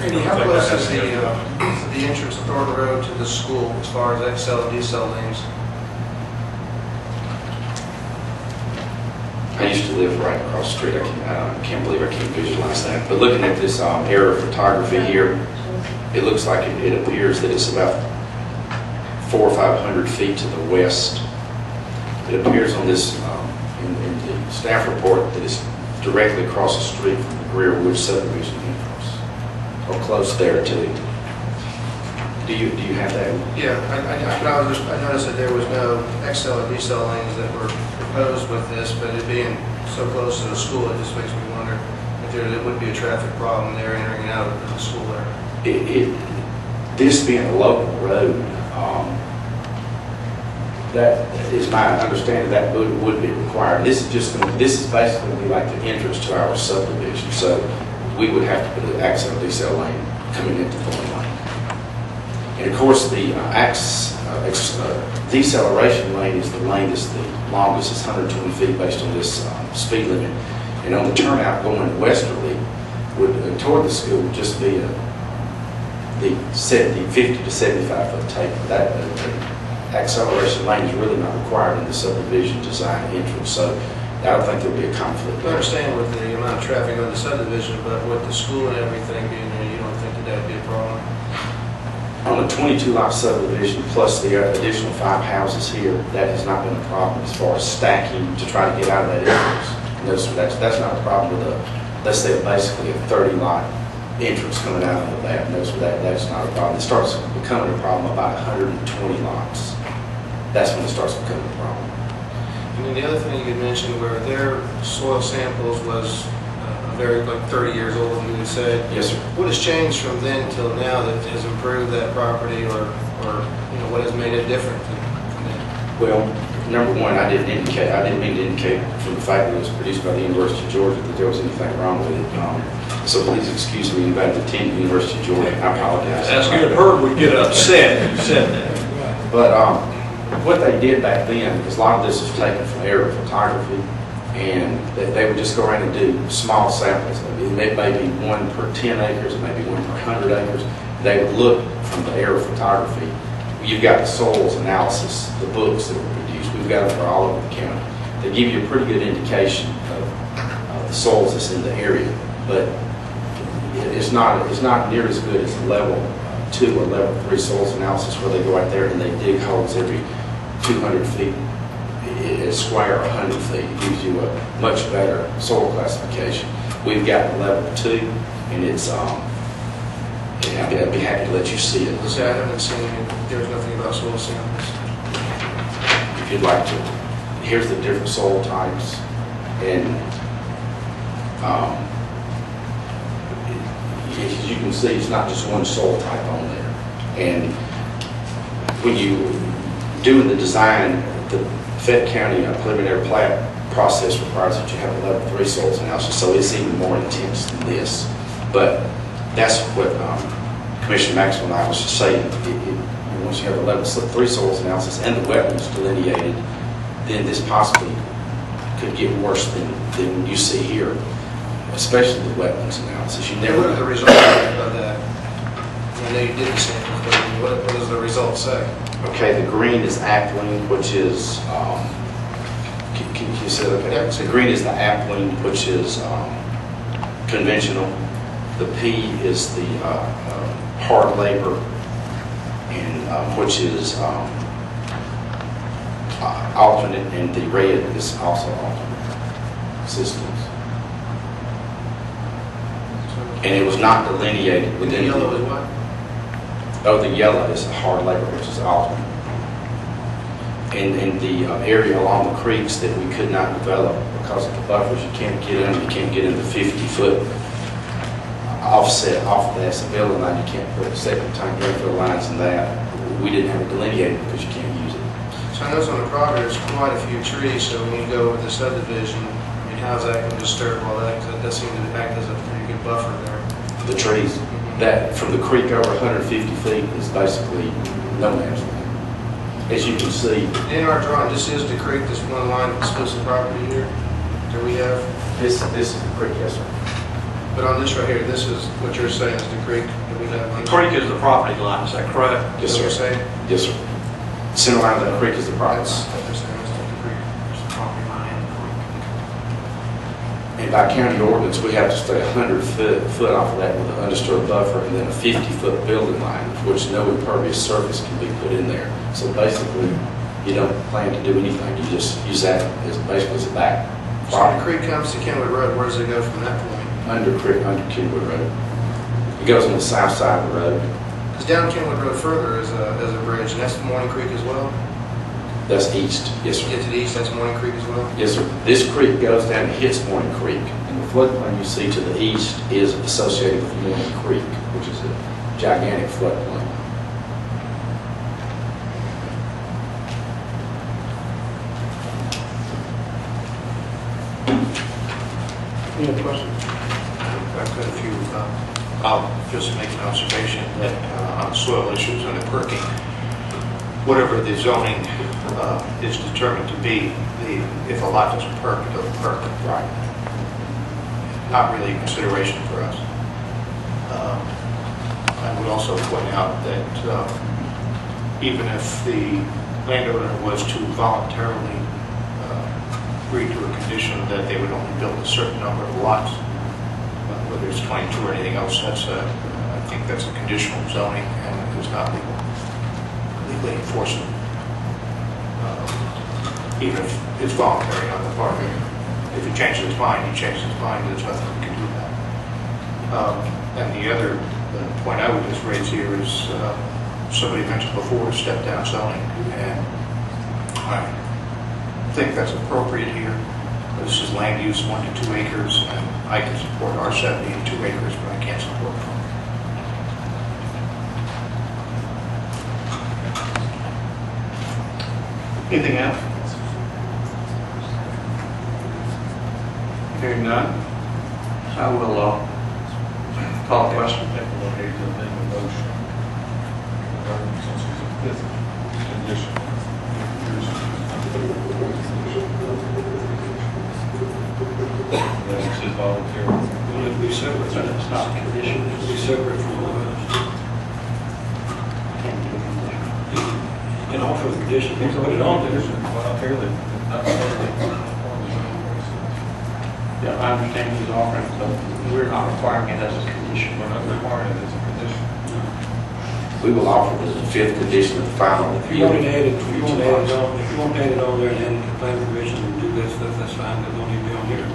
Randy, how close is the entrance of Horgan Road to the school as far as XL and decel lanes? I used to live right across the street. I can't believe I can't visualize that. But looking at this aerial photography here, it looks like it appears that it's about 400 or 500 feet to the west. It appears on this in the staff report that it's directly across the street from the Greer Woods subdivision entrance, or close there too. Do you have that? Yeah, I noticed that there was no XL or decel lanes that were proposed with this, but it being so close to the school, it just makes me wonder if there would be a traffic problem there entering and out of the school there. This being a local road, that is my understanding that would be required. This is basically going to be like the entrance to our subdivision, so we would have to put an access decel lane coming into Thorn Lane. And of course, the deceleration lane is the lane that's the longest. It's 120 feet based on this speed limit. And on the turnout going westerly, toward the school, would just be the 50 to 75 foot taper. That acceleration lane is really not required in the subdivision design entrance. So I don't think there'll be a conflict. I understand with the amount of traffic on the subdivision, but with the school and everything being there, you don't think that that'd be a problem? On a 22-lot subdivision, plus the additional 5 houses here, that has not been a problem as far as stacking to try to get out of that entrance. That's not a problem with let's say basically a 30-lot entrance coming out of that. That's not a problem. It starts becoming a problem about 120 lots. That's when it starts becoming a problem. And then the other thing you could mention where their soil samples was like 30 years old, you had said. Yes, sir. What has changed from then till now that has improved that property, or what has made it different from then? Well, number one, I didn't mean to indicate from the fact that it was produced by the University of Georgia that there was anything wrong with it. So please excuse me, anybody that attended the University of Georgia. I apologize. That's good. Herb would get upset if you said that. But what they did back then is a lot of this was taken from aerial photography, and they would just go around and do small samples. It may be 1 per 10 acres, it may be 1 per 100 acres. They would look from the aerial photography. You've got the soils analysis, the books that were produced. We've got them for all over the county. They give you a pretty good indication of the soils that's in the area, but it's not near as good as a level 2 or level 3 soils analysis where they go out there and they dig holes every 200 feet. It's square 100 feet. It gives you a much better soil classification. We've got level 2, and it's I'd be happy to let you see it. I haven't seen it. There's nothing about soil samples. If you'd like to, here's the different soil types, and as you can see, it's not just one soil type on there. And when you doing the design, the Fayette County preliminary plat process requires that you have a level 3 soils analysis, so it's even more intense than this. But that's what Commissioner Maxwell and I was just saying. Once you have a level 3 soils analysis and the wetlands delineated, then this possibly could get worse than you see here, especially the wetlands analysis. You never. What are the results of that? I know you did the samples, but what does the result say? Okay, the green is aptling, which is, can you say that? Okay. Yeah. The green is the aptling, which is conventional. The P is the hard labor, and which is alternate, and the red is also alternate systems. And it was not delineated within The yellow is what? Oh, the yellow is a hard labor, which is alternate. And the area along the creeks that we could not develop because of the buffers, you can't get in. You can't get in the 50-foot offset off of that building line. You can't put a septic tank infill lines in that. We didn't have it delineated because you can't use it. So I notice on the property there's quite a few trees. So when you go over the subdivision, I mean, how's that going to disturb all that? Because that does seem to act as a pretty good buffer there. The trees, that from the creek over 150 feet is basically no man's land. As you can see, In our drawing, this is the creek, this one line that splits the property here that we have. this is the creek, yes, sir. But on this right here, this is, what you're saying is the creek that we have. The creek is the property line, is that correct? Yes, Is that what sir. you're saying? Yes, sir. The center line of that creek is the property That's line. what they're saying, is the creek. There's the property line and the creek. And by county ordinance, we have to stay 100 foot off of that with an undisturbed buffer and then a 50-foot building line, which no impervious surface can be put in there. So basically, you don't plan to do anything, you just use that as basically as a back. So the creek comes to Kenwood Road, where does it go from that point? Under Kenwood Road. It goes on the south side of the road. Because down Kenwood Road further is a bridge, and that's Morning Creek as well? That's east. Yes, To sir. get to the east, that's Morning Creek as well? Yes, sir. This creek goes down and hits Morning Creek. And the floodplain you see to the east is associated with Morning Creek, which is a gigantic floodplain. Any other questions? I've got a few, I'll just make an observation that on soil issues and the perking, whatever the zoning is determined to be, if a lot doesn't perk, it doesn't perk. Right. Not really a consideration for us. I would also point out that even if the landowner was to voluntarily agree to a condition that they would only build a certain number of lots, whether it's 22 or anything else, I think that's a conditional zoning and is not legally enforceable. Even if it's voluntary on the part of it. If he changes his mind, he changes his mind, there's nothing we can do about it. And the other point I would just raise here is somebody mentioned before step-down zoning, and I think that's appropriate here. This is land use 1 to 2 acres, and I can support R70 and 2 acres, but I can't support it. Anything else? Hearing none, I will call the question. This is voluntary. Will it be separate? It's not a condition, it'll be separate from the others. You can offer the condition, you can put it on there. Voluntarily. Yeah, I understand he's offering, but we're not requiring it as a condition. We're not requiring it as a condition. We will offer the 5th condition of the final. If you want to add it, if you want to add it on, if you want to add it on there and add it to planning commission and do that stuff, that's fine, that don't need to be on here.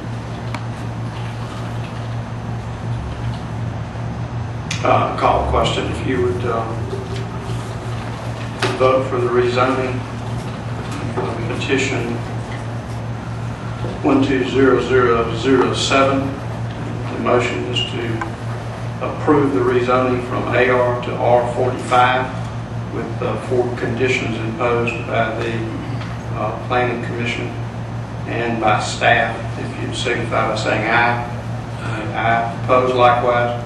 Call the question, if you would vote for the rezoning of petition 120007. The motion is to approve the rezoning from AR to R45 with 4 conditions imposed by the Planning Commission and by staff. If you signify by saying aye. Aye. Opposed likewise.